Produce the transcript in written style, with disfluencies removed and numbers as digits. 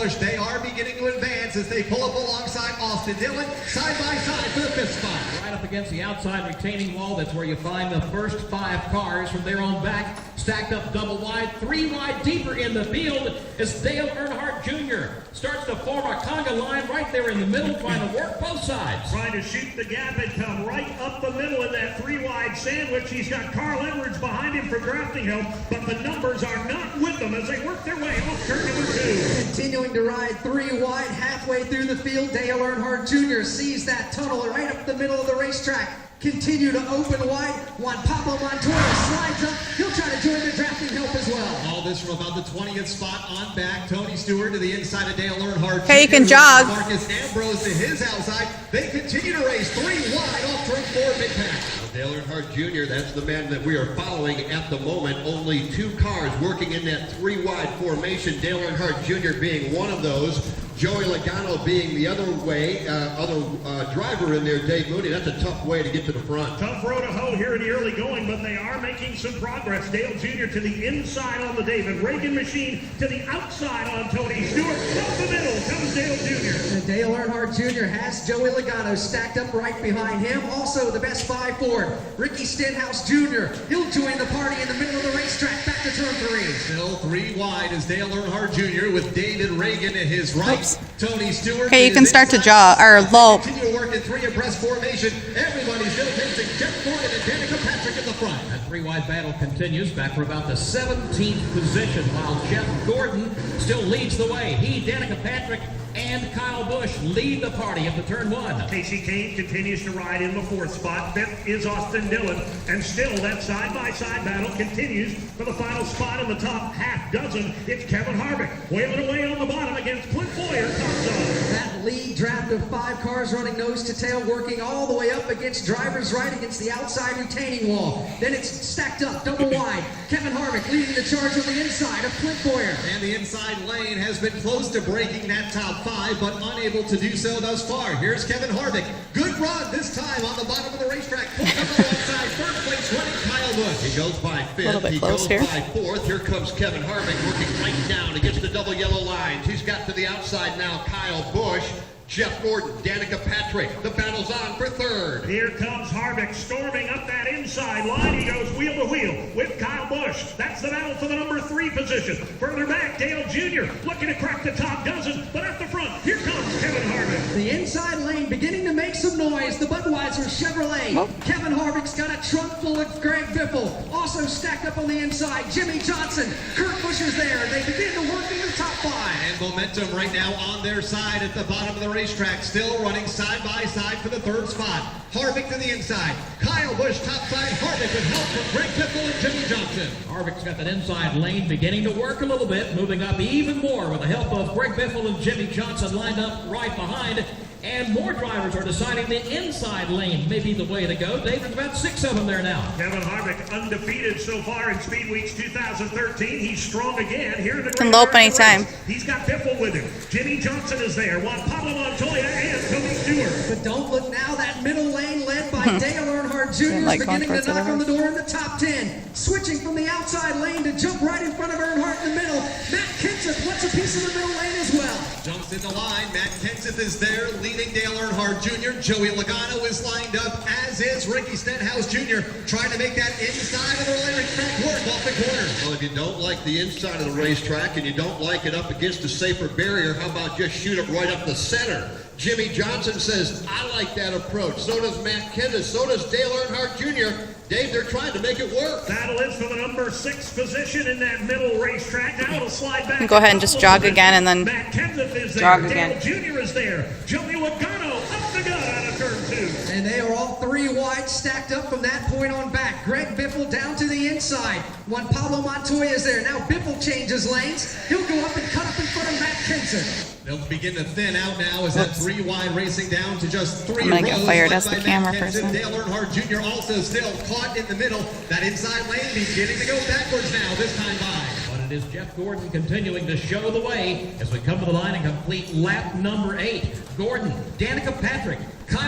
Bush. They are beginning to advance as they pull up alongside Austin Dillon, side by side for the 5th spot. Right up against the outside retaining wall, that's where you find the first 5 cars from there on back, stacked up double wide, 3 wide deeper in the field as Dale Earnhardt Jr. starts to form a conga line right there in the middle, trying to work both sides. Trying to shoot the gap and come right up the middle in that 3 wide sandwich. He's got Carl Edwards behind him for drafting help, but the numbers are not with them as they work their way off turn number 2. Continuing to ride 3 wide halfway through the field, Dale Earnhardt Jr. sees that tunnel right up the middle of the racetrack. Continue to open wide. Juan Pablo Montoya slides up. He'll try to join the drafting help as well. All this from about the 20th spot on back. Tony Stewart to the inside of Dale Earnhardt. Okay, you can jog. Marcus Ambrose to his outside. They continue to race 3 wide off turn 4 mid-pack. Dale Earnhardt Jr., that's the man that we are following at the moment. Only 2 cars working in that 3 wide formation. Dale Earnhardt Jr. being one of those. Joey Logano being the other way, driver in there, Dave Mooney. That's a tough way to get to the front. Tough road to hoe here in the early going, but they are making some progress. Dale Jr. to the inside on the David Reagan machine, to the outside on Tony Stewart. Up the middle comes Dale Jr. And Dale Earnhardt Jr. has Joey Logano stacked up right behind him. Also the best 5 forward, Ricky Stenhouse Jr. He'll join the party in the middle of the racetrack back to turn 3. Still 3 wide is Dale Earnhardt Jr. with David Reagan at his right. Oops. Tony Stewart. Okay, you can start to jog or lope. Continue to work in 3 abreast formation. Everybody's still facing Jeff Gordon and Danica Patrick in the front. That 3 wide battle continues back for about the 17th position, while Jeff Gordon still leads the way. He, Danica Patrick, and Kyle Busch lead the party up to turn 1. Casey Kane continues to ride in the 4th spot. 5th is Austin Dillon. And still that side-by-side battle continues for the final spot in the top half dozen. It's Kevin Harvick wailing away on the bottom against Clint Boyer. That lead draft of 5 cars running nose to tail, working all the way up against drivers right against the outside retaining wall. Then it's stacked up double wide. Kevin Harvick leading the charge on the inside of Clint Boyer. And the inside lane has been close to breaking that top 5, but unable to do so thus far. Here's Kevin Harvick. Good run this time on the bottom of the racetrack. Pulls up alongside first place running Kyle Busch. He goes by 5th. He close goes here. by 4th. Here comes Kevin Harvick working right down against the double yellow lines. He's got to the outside now Kyle Busch. Jeff Gordon, Danica Patrick. The battle's on for 3rd. Here comes Harvick storming up that inside line. He goes wheel to wheel with Kyle Busch. That's the battle for the number 3 position. Further back, Dale Jr. looking to crack the top dozen, but at the front, here comes Kevin Harvick. The inside lane beginning to make some noise. The Budweiser Chevrolet. Nope. Kevin Harvick's got a trunk full of Greg Biffle. Also stacked up on the inside, Jimmy Johnson. Kurt Busch there. They begin to work in the top 5. And momentum right now on their side at the bottom of the racetrack, still running side by side for the 3rd spot. Harvick to the inside. Kyle Busch topside. Harvick with help from Greg Biffle and Jimmy Johnson. Harvick's got that inside lane beginning to work a little bit, moving up even more with the help of Greg Biffle and Jimmy Johnson lined up right behind. And more drivers are deciding the inside lane may be the way to go. Dave, there's about 6 of them there now. Kevin Harvick undefeated so far in Speed Weeks 2013. He's strong again here in the Can lope anytime. He's got Biffle with him. Jimmy Johnson is there. Juan Pablo Montoya and Tony Stewart. But don't look now, that middle lane led by Dale Earnhardt Jr. is Like going beginning to towards the knock on the reverse. door in the top 10. Switching from the outside lane to jump right in front of Earnhardt in the middle. Matt Kenseth wants a piece of the middle lane as well. Jumps in the line. Matt Kenseth is there, leading Dale Earnhardt Jr. Joey Logano is lined up, as is Ricky Stenhouse Jr., trying to make that inside of the racetrack work off the corner. Well, if you don't like the inside of the racetrack and you don't like it up against a safer barrier, how about just shoot it right up the center? Jimmy Johnson says, I like that approach. So does Matt Kenseth. So does Dale Earnhardt Jr. Dave, they're trying to make it work. Battle is for the number 6 position in that middle racetrack. Now it'll slide back. Go ahead and just jog again and then Matt Kenseth is there. jog Dale again. Jr. is there. Joey Logano up the gut out of turn 2. And they are all 3 wide stacked up from that point on back. Greg Biffle down to the inside. Juan Pablo Montoya is there. Now Biffle changes lanes. He'll go up and cut up in front of Matt Kenseth. They'll begin to thin out now as that 3 wide racing down to just 3 I'm gonna rows. get fired led as the by camera Matt Kenseth. person. Dale Earnhardt Jr. also still caught in the middle. That inside lane beginning to go backwards now, this time by. But it is Jeff Gordon continuing to show the way as we come to the line and complete lap number 8. Gordon, Danica Patrick, Kyle